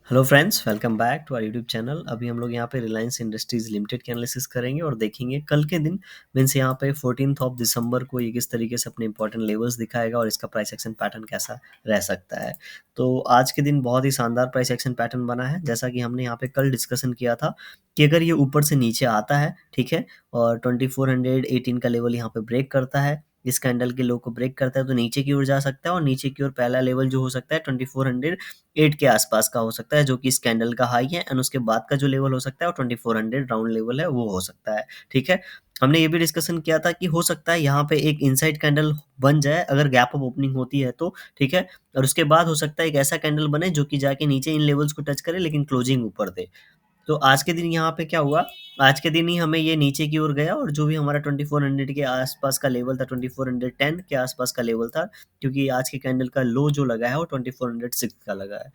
Hello friends, welcome back to our YouTube channel. अभी हम लोग यहाँ पे रिलायंस इंडस्ट्रीज लिमिटेड की एनालिसिस करेंगे और देखेंगे कल के दिन मीन्स यहाँ पे 14th ऑफ दिसंबर को ये किस तरीके से अपने इंपॉर्टेंट लेवल्स दिखाएगा और इसका प्राइस एक्शन पैटर्न कैसा रह सकता है। तो आज के दिन बहुत ही शानदार प्राइस एक्शन पैटर्न बना है, जैसा कि हमने यहाँ पे कल डिस्कशन किया था कि अगर ये ऊपर से नीचे आता है, ठीक है, और 2418 का लेवल यहाँ पे ब्रेक करता है, इस कैंडल के लो को ब्रेक करता है, तो नीचे की ओर जा सकता है और नीचे की ओर पहला लेवल जो हो सकता है 2408 के आसपास का हो सकता है, जो कि इस कैंडल का हाई है। एंड उसके बाद का जो लेवल हो सकता है वो 2400 राउंड लेवल है, वो हो सकता है। ठीक है, हमने ये भी डिस्कशन किया था कि हो सकता है यहाँ पे एक इनसाइड कैंडल बन जाए अगर गैप अप ओपनिंग होती है तो, ठीक है, और उसके बाद हो सकता है एक ऐसा कैंडल बने जो कि जाके नीचे इन लेवल्स को टच करे लेकिन क्लोजिंग ऊपर दे। तो आज के दिन यहाँ पे क्या हुआ, आज के दिन ही हमें ये नीचे की ओर गया और जो भी हमारा 2400 के आसपास का लेवल था, 2410 के आसपास का लेवल था, क्योंकि आज के कैंडल का लो जो लगा है वो 2406 का लगा है।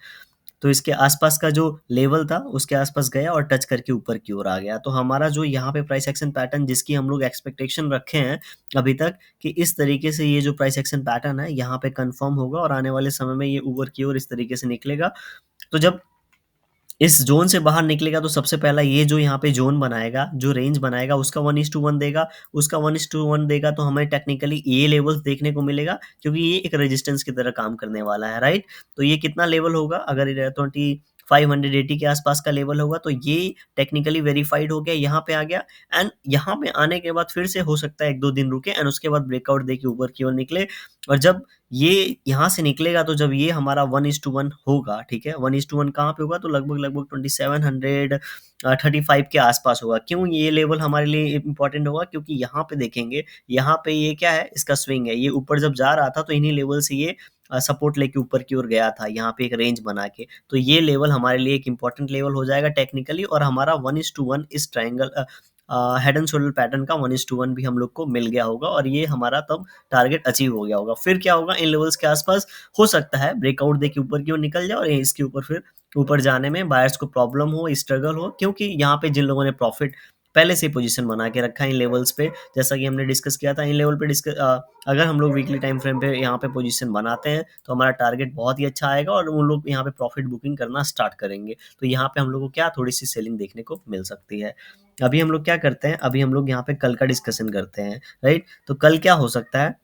तो इसके आसपास का जो लेवल था उसके आसपास गया और टच करके ऊपर की ओर आ गया। तो हमारा जो यहाँ पे प्राइस एक्शन पैटर्न जिसकी हम लोग एक्सपेक्टेशन रखे हैं अभी तक कि इस तरीके से ये जो प्राइस एक्शन पैटर्न है यहाँ पे कंफर्म होगा और आने वाले समय में ये ऊपर की ओर इस तरीके से निकलेगा। तो जब इस ज़ोन से बाहर निकलेगा तो सबसे पहला ये जो यहाँ पे ज़ोन बनाएगा, जो रेंज बनाएगा उसका 1:1 देगा, उसका 1:1 देगा तो हमें टेक्निकली ये लेवल्स देखने को मिलेगा, क्योंकि ये एक रेजिस्टेंस की तरह काम करने वाला है, राइट? तो ये कितना लेवल होगा, अगर 2580 के आसपास का लेवल होगा तो ये टेक्निकली वेरीफाइड हो गया, यहाँ पे आ गया। एंड यहाँ पे आने के बाद फिर से हो सकता है 1-2 दिन रुके एंड उसके बाद ब्रेकआउट देके ऊपर की ओर निकले। और जब ये यहाँ से निकलेगा तो जब ये हमारा 1:1 होगा, ठीक है, 1:1 कहाँ पे होगा, तो लगभग 2735 के आसपास होगा। क्यों ये लेवल हमारे लिए इंपॉर्टेंट होगा, क्योंकि यहाँ पे देखेंगे, यहाँ पे ये क्या है, इसका स्विंग है, ये ऊपर जब जा रहा था तो इन्हीं लेवल से ये सपोर्ट लेके ऊपर की ओर गया था, यहाँ पे एक रेंज बना के। तो ये लेवल हमारे लिए एक इंपॉर्टेंट लेवल हो जाएगा टेक्निकली, और हमारा 1:1 इस triangle head and shoulder pattern का 1:1 भी हम लोग को मिल गया होगा और ये हमारा तब टारगेट अचीव हो गया होगा। फिर क्या होगा, इन लेवल्स के आसपास हो सकता है ब्रेकआउट देके ऊपर की ओर निकल जाए और इसके ऊपर फिर ऊपर जाने में बायर्स को प्रॉब्लम हो, स्ट्रगल हो, क्योंकि यहाँ पे जिन लोगों ने प्रॉफिट पहले से पोजीशन बना के रखा है इन लेवल्स पे, जैसा कि हमने डिस्कस किया था, इन लेवल पे अगर हम लोग वीकली टाइम फ्रेम पे यहाँ पे पोजीशन बनाते हैं तो हमारा टारगेट बहुत ही अच्छा आएगा और उन लोग यहाँ पे प्रॉफिट बुकिंग करना स्टार्ट करेंगे। तो यहाँ पे हम लोग को क्या थोड़ी सी सेलिंग देखने को मिल सकती है। अभी हम लोग क्या करते हैं, अभी हम लोग यहाँ पे कल का डिस्कशन करते हैं, राइट? तो कल क्या हो सकता है,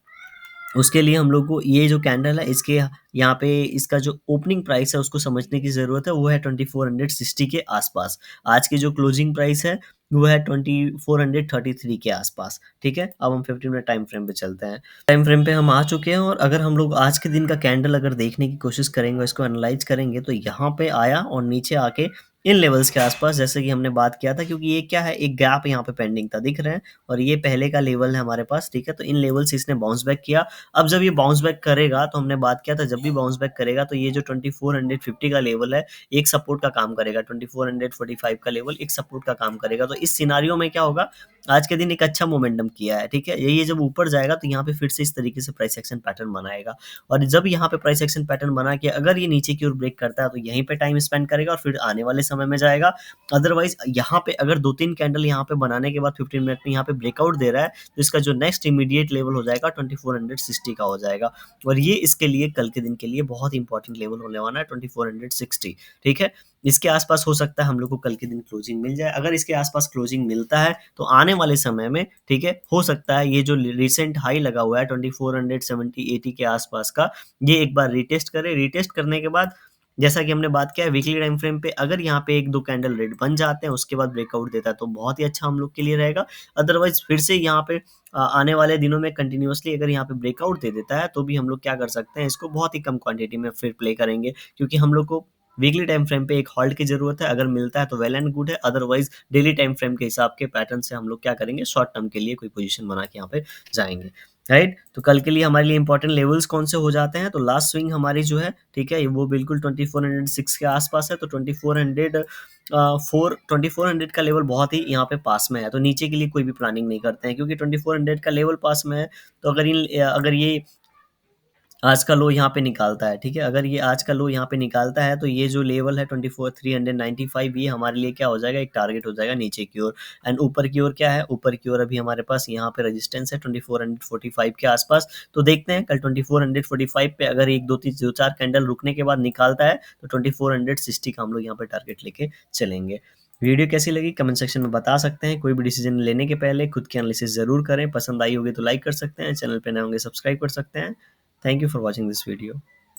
उसके लिए हम लोग को ये जो कैंडल है इसके यहाँ पे इसका जो ओपनिंग प्राइस है उसको समझने की ज़रूरत है, वो है 2460 के आसपास। आज की जो क्लोजिंग प्राइस है वो है 2433 के आसपास, ठीक है। अब हम 15 मिनट टाइम फ्रेम पे चलते हैं। टाइम फ्रेम पे हम आ चुके हैं और अगर हम लोग आज के दिन का कैंडल अगर देखने की कोशिश करेंगे, इसको एनालाइज करेंगे, तो यहाँ पे आया और नीचे आके इन लेवल्स के आसपास, जैसे कि हमने बात किया था, क्योंकि ये क्या है, एक गैप यहाँ पे पेंडिंग था, दिख रहे हैं, और ये पहले का लेवल है हमारे पास, ठीक है। तो इन लेवल से इसने बाउंस बैक किया। अब जब ये बाउंस बैक करेगा तो हमने बात किया था, जब भी बाउंस बैक करेगा तो ये जो 2450 का लेवल है एक सपोर्ट का काम करेगा, 2445 का लेवल एक सपोर्ट का काम करेगा। तो इस सिनारियो में क्या होगा, आज के दिन एक अच्छा मोमेंटम किया है, ठीक है। ये जब ऊपर जाएगा तो यहाँ पे फिर से इस तरीके से प्राइस एक्शन पैटर्न बनाएगा, और जब यहाँ पे प्राइस एक्शन पैटर्न बना के अगर ये नीचे की ओर ब्रेक करता है तो यहीं पे टाइम स्पेंड करेगा और फिर आने वाले समय में जाएगा। अदरवाइज यहाँ पे अगर 2-3 कैंडल यहाँ पे बनाने के बाद 15 मिनट में यहाँ पे ब्रेकआउट दे रहा है तो इसका जो नेक्स्ट इमीडिएट लेवल हो जाएगा 2460 का हो जाएगा, और ये इसके लिए कल के दिन के लिए बहुत इंपॉर्टेंट लेवल होने वाला है 2460, ठीक है। इसके आसपास हो सकता है हम लोग को कल के दिन क्लोजिंग मिल जाए। अगर इसके आसपास क्लोजिंग मिलता है तो आने वाले समय में, ठीक है, हो सकता है ये जो रिसेंट हाई लगा हुआ है 2470-80 के आसपास का, ये एक बार रिटेस्ट करे। रिटेस्ट करने के बाद जैसा कि हमने बात किया है वीकली टाइम फ्रेम पे, अगर यहाँ पे 1-2 कैंडल रेड बन जाते हैं उसके बाद ब्रेकआउट देता है तो बहुत ही अच्छा हम लोग के लिए रहेगा। अदरवाइज फिर से यहाँ पे आने वाले दिनों में कंटिन्यूअसली अगर यहाँ पे ब्रेकआउट दे देता है तो भी हम लोग क्या कर सकते हैं, इसको बहुत ही कम क्वांटिटी में फिर प्ले करेंगे, क्योंकि हम लोग को वीकली टाइम फ्रेम पे एक होल्ड की जरूरत है। अगर मिलता है तो वेल एंड गुड है, अदरवाइज डेली टाइम फ्रेम के हिसाब के पैटर्न से हम लोग क्या करेंगे, शॉर्ट टर्म के लिए कोई पोजीशन बना के यहाँ पे जाएंगे, राइट। तो कल के लिए हमारे लिए इंपॉर्टेंट लेवल्स कौन से हो जाते हैं, तो लास्ट स्विंग हमारी जो है, ठीक है, वो बिल्कुल 2406 के आसपास है। तो 2400 का लेवल बहुत ही यहाँ पे पास में है, तो नीचे के लिए कोई भी प्लानिंग नहीं करते हैं, क्योंकि 2400 का लेवल पास में है। तो अगर ये आज का लो यहाँ पे निकालता है, ठीक है? अगर ये आज का लो यहाँ पे निकालता है, तो ये जो लेवल है 24,395 ये हमारे लिए क्या हो जाएगा, एक टारगेट हो जाएगा नीचे की ओर। एंड ऊपर की ओर क्या है, ऊपर की ओर अभी हमारे पास यहाँ पे रेजिस्टेंस है 2445 के आसपास। तो देखते हैं कल 2445 पे अगर 1, 2, 3, 2-4 कैंडल रुकने के बाद निकालता है, तो 2460 का हम लोग यहाँ पे टारगेट लेके चलेंगे। वीडियो कैसी लगी कमेंट सेक्शन में बता सकते हैं। कोई भी डिसीजन लेने के पहले खुद की एनालिसिस ज़रूर करें। पसंद आई होगी तो लाइक कर सकते हैं, चैनल पे नए होंगे सब्सक्राइब कर सकते हैं। Thank you for watching this video.